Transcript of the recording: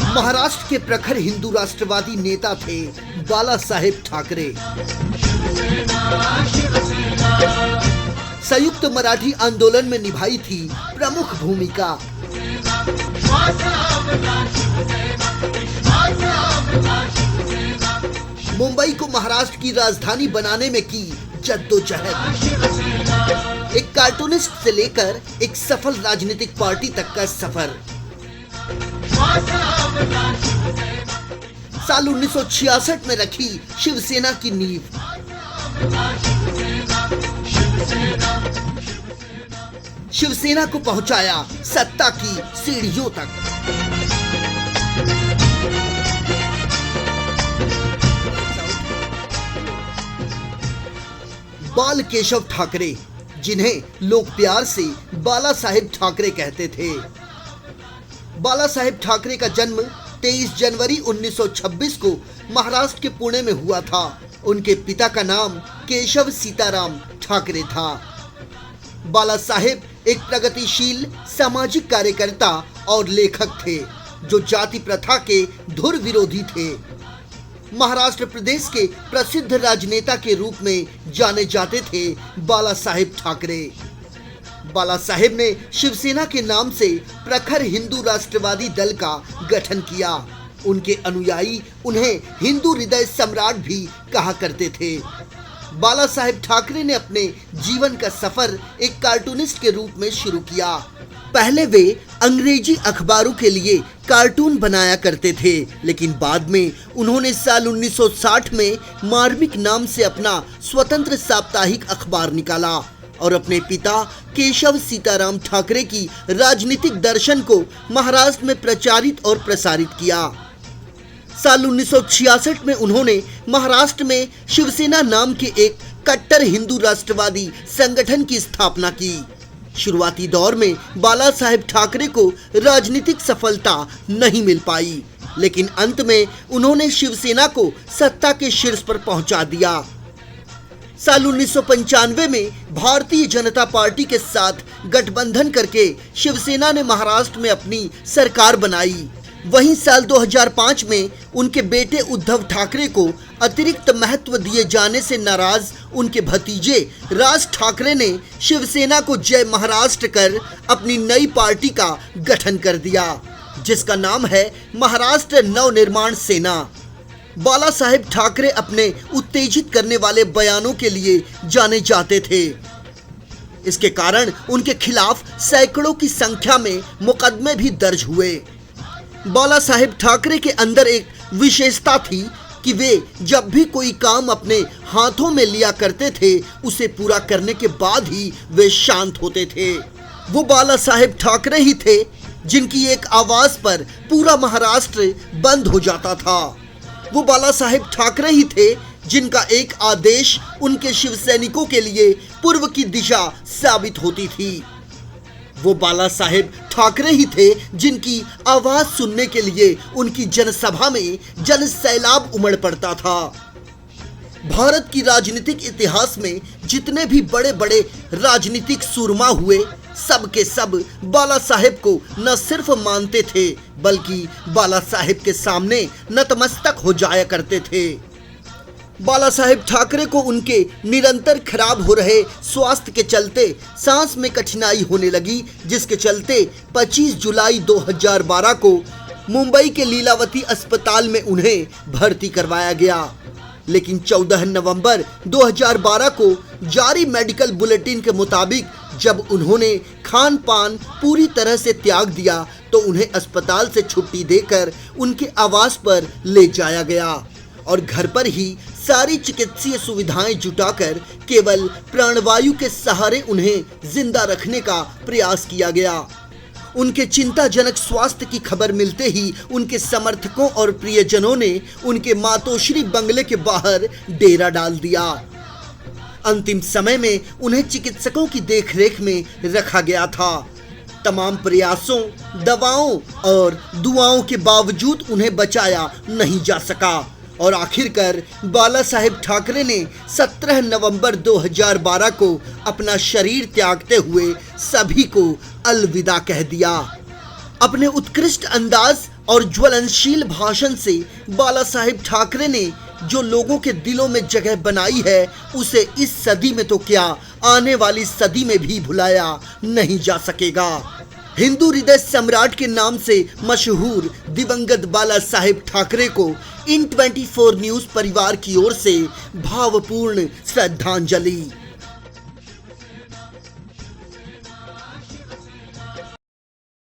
महाराष्ट्र के प्रखर हिंदू राष्ट्रवादी नेता थे बाला साहेब ठाकरे। संयुक्त मराठी आंदोलन में निभाई थी प्रमुख भूमिका। मुंबई को महाराष्ट्र की राजधानी बनाने में की जद्दोजहद। एक कार्टूनिस्ट से लेकर एक सफल राजनीतिक पार्टी तक का सफर। साल 1966 में रखी शिवसेना की नींव। शिवसेना को पहुंचाया सत्ता की सीढ़ियों तक। बाल केशव ठाकरे, जिन्हें लोग प्यार से बाला साहेब ठाकरे कहते थे। बाला साहेब ठाकरे का जन्म 23 जनवरी 1926 को महाराष्ट्र के पुणे में हुआ था। उनके पिता का नाम केशव सीताराम ठाकरे था। बाला साहेब एक प्रगतिशील सामाजिक कार्यकर्ता और लेखक थे, जो जाति प्रथा के धुर विरोधी थे। महाराष्ट्र प्रदेश के प्रसिद्ध राजनेता के रूप में जाने जाते थे बाला साहेब ठाकरे। बाला साहेब ने शिवसेना के नाम से प्रखर हिंदू राष्ट्रवादी दल का गठन किया। उनके अनुयायी उन्हें हिंदू हृदय सम्राट भी कहा करते थे। बाला साहेब ठाकरे ने अपने जीवन का सफर एक कार्टूनिस्ट के रूप में शुरू किया। पहले वे अंग्रेजी अखबारों के लिए कार्टून बनाया करते थे, लेकिन बाद में उन्होंने साल 1960 में मार्मिक नाम से अपना स्वतंत्र साप्ताहिक अखबार निकाला और अपने पिता केशव सीताराम ठाकरे की राजनीतिक दर्शन को महाराष्ट्र में प्रचारित और प्रसारित किया। साल 1966 में उन्होंने महाराष्ट्र में शिवसेना नाम के एक कट्टर हिंदू राष्ट्रवादी संगठन की स्थापना की। शुरुआती दौर में बाला साहेब ठाकरे को राजनीतिक सफलता नहीं मिल पाई, लेकिन अंत में उन्होंने शिवसेना को सत्ता के शीर्ष पर पहुंचा दिया। साल 1995 में भारतीय जनता पार्टी के साथ गठबंधन करके शिवसेना ने महाराष्ट्र में अपनी सरकार बनाई। वहीं साल 2005 में उनके बेटे उद्धव ठाकरे को अतिरिक्त महत्व दिए जाने से नाराज उनके भतीजे राज ठाकरे ने शिवसेना को जय महाराष्ट्र कर अपनी नई पार्टी का गठन कर दिया, जिसका नाम है महाराष्ट्र नवनिर्माण सेना। बाला साहेब ठाकरे अपने उत्तेजित करने वाले बयानों के लिए जाने जाते थे। इसके कारण उनके खिलाफ सैकड़ों की संख्या में मुकदमे भी दर्ज हुए। बाला साहेब ठाकरे के अंदर एक विशेषता थी कि वे जब भी कोई काम अपने हाथों में लिया करते थे, उसे पूरा करने के बाद ही वे शांत होते थे। वो बाला साहेब ठाकरे ही थे जिनकी एक आवाज पर पूरा महाराष्ट्र बंद हो जाता था। वो बाला साहेब ठाकरे ही थे जिनका एक आदेश उनके शिवसैनिकों के लिए पूर्व की दिशा साबित होती थी। वो बाला साहेब ठाकरे ही थे जिनकी आवाज सुनने के लिए उनकी जनसभा में जन सैलाब उमड़ पड़ता था। भारत की राजनीतिक इतिहास में जितने भी बड़े बड़े राजनीतिक सूरमा हुए, सब के सब बाला साहेब को न सिर्फ मानते थे, बल्कि बाला साहेब के सामने नतमस्तक हो जाया करते थे। बाला साहेब ठाकरे को उनके निरंतर खराब हो रहे स्वास्थ्य के चलते सांस में कठिनाई होने लगी, जिसके चलते 25 जुलाई 2012 को मुंबई के लीलावती अस्पताल में उन्हें भर्ती करवाया गया। लेकिन 14 नवंबर 2012 को जारी मेडिकल बुलेटिन के मुताबिक जब उन्होंने खान पान पूरी तरह से त्याग दिया, तो उन्हें अस्पताल से छुट्टी देकर उनके आवास पर ले जाया गया और घर पर ही सारी चिकित्सीय सुविधाएं जुटाकर केवल प्राणवायु के सहारे उन्हें जिंदा रखने का प्रयास किया गया। उनके चिंताजनक स्वास्थ्य की खबर मिलते ही उनके समर्थकों और प्रियजनों ने उनके मातोश्री बंगले के बाहर डेरा डाल दिया। अंतिम समय में उन्हें चिकित्सकों की देखरेख में रखा गया था। तमाम प्रयासों, दवाओं और दुआओं के बावजूद उन्हें बचाया नहीं जा सका और आखिरकार बाला साहेब ठाकरे ने 17 नवंबर 2012 को अपना शरीर त्यागते हुए सभी को अलविदा कह दिया। अपने उत्कृष्ट अंदाज और ज्वलनशील भाषण से बाला साहेब ठाकरे ने जो लोगों के दिलों में जगह बनाई है, उसे इस सदी में तो क्या, आने वाली सदी में भी भुलाया नहीं जा सकेगा। हिंदू हृदय सम्राट के नाम से मशहूर दिवंगत बाला साहेब ठाकरे को इन 24 न्यूज परिवार की ओर से भावपूर्ण श्रद्धांजलि।